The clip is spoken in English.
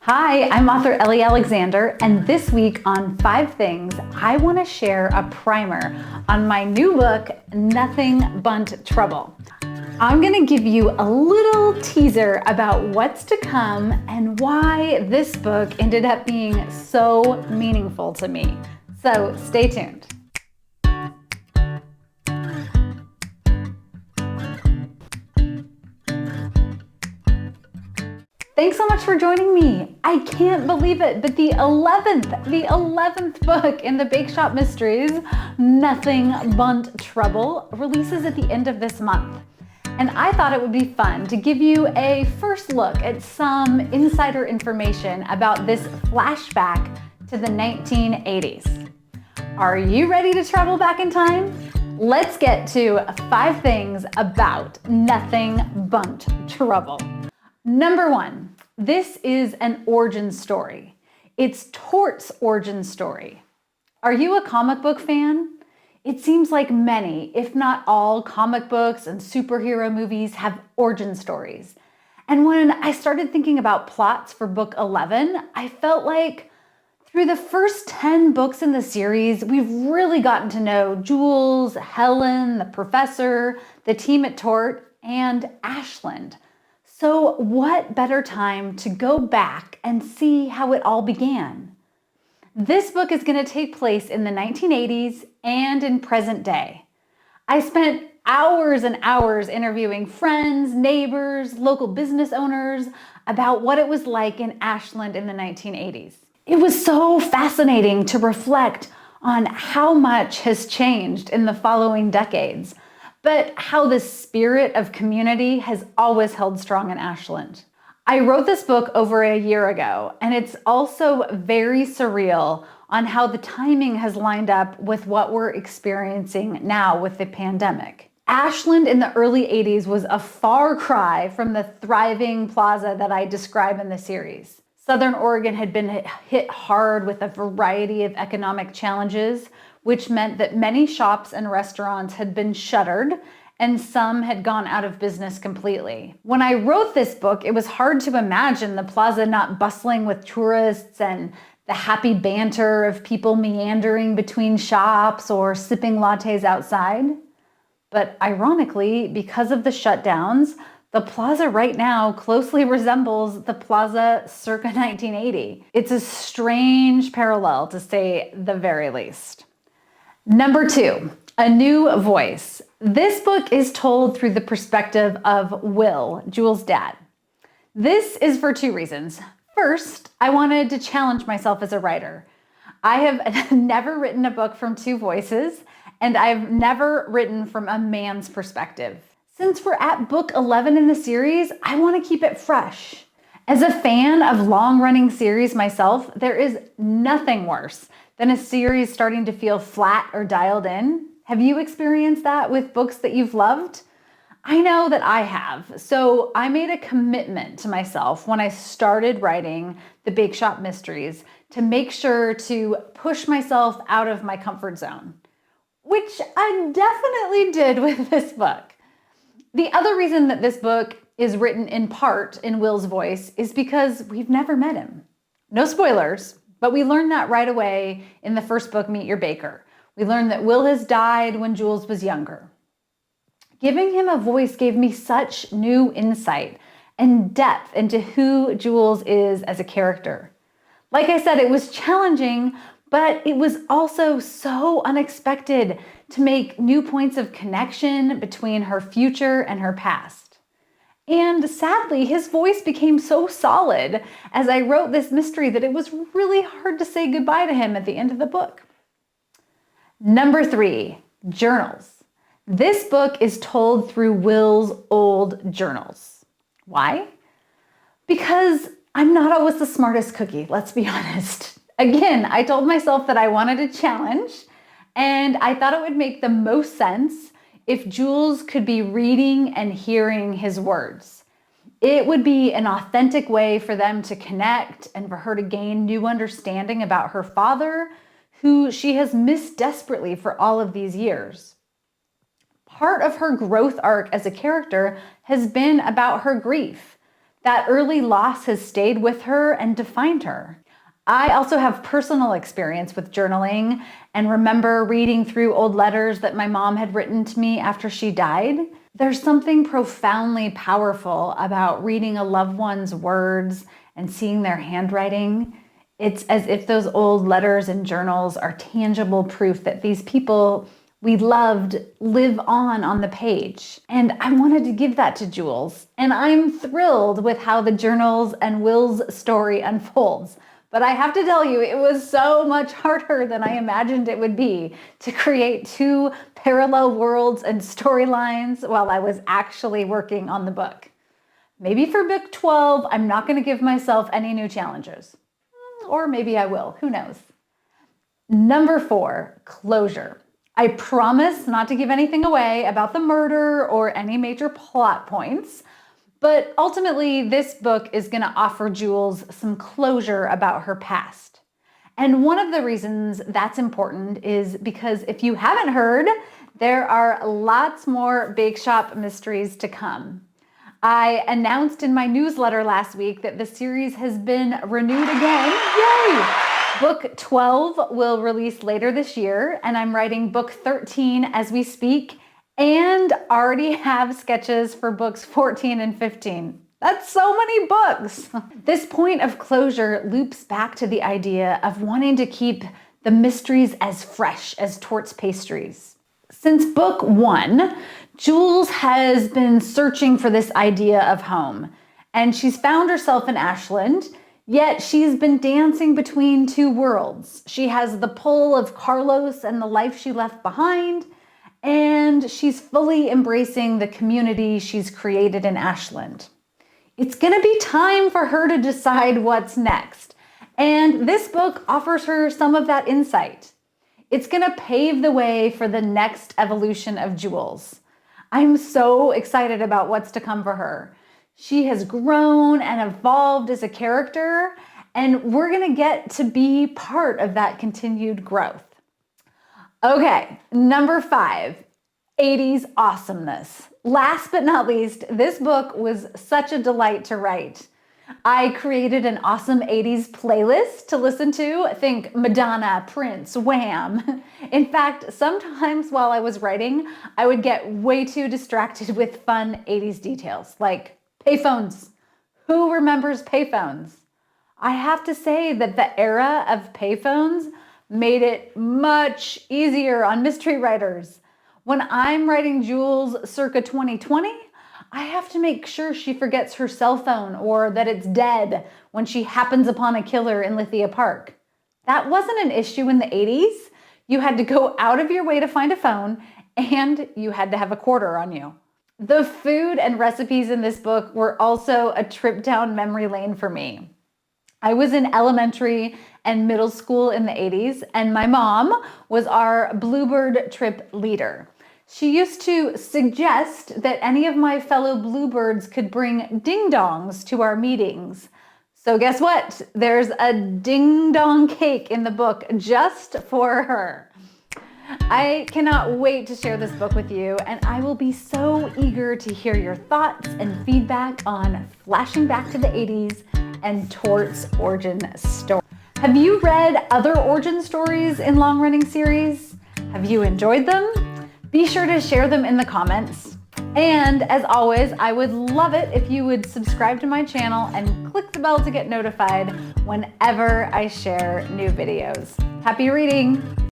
Hi, I'm author Ellie Alexander, and this week on 5 Things, I want to share a primer on my new book, Nothing Bundt Trouble. I'm going to give you a little teaser about what's to come and why this book ended up being so meaningful to me. So stay tuned. Thanks so much for joining me. I can't believe it, but the 11th book in the Bakeshop Mysteries, Nothing Bundt Trouble, releases at the end of this month. And I thought it would be fun to give you a first look at some insider information about this flashback to the 1980s. Are you ready to travel back in time? Let's get to 5 things about Nothing Bundt Trouble. Number 1, this is an origin story. It's Tort's origin story. Are you a comic book fan? It seems like many, if not all, comic books and superhero movies have origin stories. And when I started thinking about plots for book 11, I felt like through the first 10 books in the series, we've really gotten to know Jules, Helen, the professor, the team at Tort, and Ashland. So what better time to go back and see how it all began? This book is going to take place in the 1980s and in present day. I spent hours and hours interviewing friends, neighbors, local business owners about what it was like in Ashland in the 1980s. It was so fascinating to reflect on how much has changed in the following decades, but how the spirit of community has always held strong in Ashland. I wrote this book over a year ago, and it's also very surreal on how the timing has lined up with what we're experiencing now with the pandemic. Ashland in the early 80s was a far cry from the thriving plaza that I describe in the series. Southern Oregon had been hit hard with a variety of economic challenges, which meant that many shops and restaurants had been shuttered and some had gone out of business completely. When I wrote this book, it was hard to imagine the plaza not bustling with tourists and the happy banter of people meandering between shops or sipping lattes outside. But ironically, because of the shutdowns, the plaza right now closely resembles the plaza circa 1980. It's a strange parallel, to say the very least. Number 2, a new voice. This book is told through the perspective of Will, Jules' dad. This is for 2 reasons. First, I wanted to challenge myself as a writer. I have never written a book from 2 voices, and I've never written from a man's perspective. Since we're at book 11 in the series, I want to keep it fresh. As a fan of long-running series myself, there is nothing worse than a series starting to feel flat or dialed in. Have you experienced that with books that you've loved? I know that I have. So I made a commitment to myself when I started writing the Bakeshop Mysteries to make sure to push myself out of my comfort zone, which I definitely did with this book. The other reason that this book is written in part in Will's voice is because we've never met him. No spoilers, but we learned that right away in the first book, Meet Your Baker. We learned that Will has died when Jules was younger. Giving him a voice gave me such new insight and depth into who Jules is as a character. Like I said, it was challenging, but it was also so unexpected to make new points of connection between her future and her past. And sadly, his voice became so solid as I wrote this mystery that it was really hard to say goodbye to him at the end of the book. Number 3, journals. This book is told through Will's old journals. Why? Because I'm not always the smartest cookie, let's be honest. Again, I told myself that I wanted a challenge, and I thought it would make the most sense if Jules could be reading and hearing his words. It would be an authentic way for them to connect and for her to gain new understanding about her father, who she has missed desperately for all of these years. Part of her growth arc as a character has been about her grief, That early loss has stayed with her and defined her. I also have personal experience with journaling and remember reading through old letters that my mom had written to me after she died. There's something profoundly powerful about reading a loved one's words and seeing their handwriting. It's as if those old letters and journals are tangible proof that these people we loved live on the page. And I wanted to give that to Jules. And I'm thrilled with how the journals and Will's story unfolds. But I have to tell you, it was so much harder than I imagined it would be to create two parallel worlds and storylines while I was actually working on the book. Maybe for book 12, I'm not going to give myself any new challenges. Or maybe I will, who knows? Number 4, closure. I promise not to give anything away about the murder or any major plot points. But ultimately, this book is going to offer Jules some closure about her past. And one of the reasons that's important is because if you haven't heard, there are lots more Bakeshop mysteries to come. I announced in my newsletter last week that the series has been renewed again. Yay! Book 12 will release later this year, and I'm writing book 13 as we speak, and already have sketches for books 14 and 15. That's so many books. This point of closure loops back to the idea of wanting to keep the mysteries as fresh as Tort's pastries. Since book 1, Jules has been searching for this idea of home, and she's found herself in Ashland, yet she's been dancing between two worlds. She has the pull of Carlos and the life she left behind, and she's fully embracing the community she's created in Ashland. It's going to be time for her to decide what's next, and this book offers her some of that insight. It's going to pave the way for the next evolution of Jules. I'm so excited about what's to come for her. She has grown and evolved as a character, and we're going to get to be part of that continued growth. Okay, number 5, 80s awesomeness. Last but not least, this book was such a delight to write. I created an awesome 80s playlist to listen to. Think Madonna, Prince, Wham. In fact, sometimes while I was writing, I would get way too distracted with fun 80s details, like payphones. Who remembers payphones? I have to say that the era of payphones made it much easier on mystery writers. When I'm writing Jules circa 2020, I have to make sure she forgets her cell phone or that it's dead when she happens upon a killer in Lithia Park. That wasn't an issue in the 80s. You had to go out of your way to find a phone, and you had to have a quarter on you. The food and recipes in this book were also a trip down memory lane for me. I was in elementary and middle school in the 80s, and my mom was our Bluebird trip leader. She used to suggest that any of my fellow Bluebirds could bring ding-dongs to our meetings. So guess what? There's a ding-dong cake in the book just for her. I cannot wait to share this book with you, and I will be so eager to hear your thoughts and feedback on flashing back to the 80s and Tort's origin story. Have you read other origin stories in long-running series? Have you enjoyed them? Be sure to share them in the comments. And as always, I would love it if you would subscribe to my channel and click the bell to get notified whenever I share new videos. Happy reading!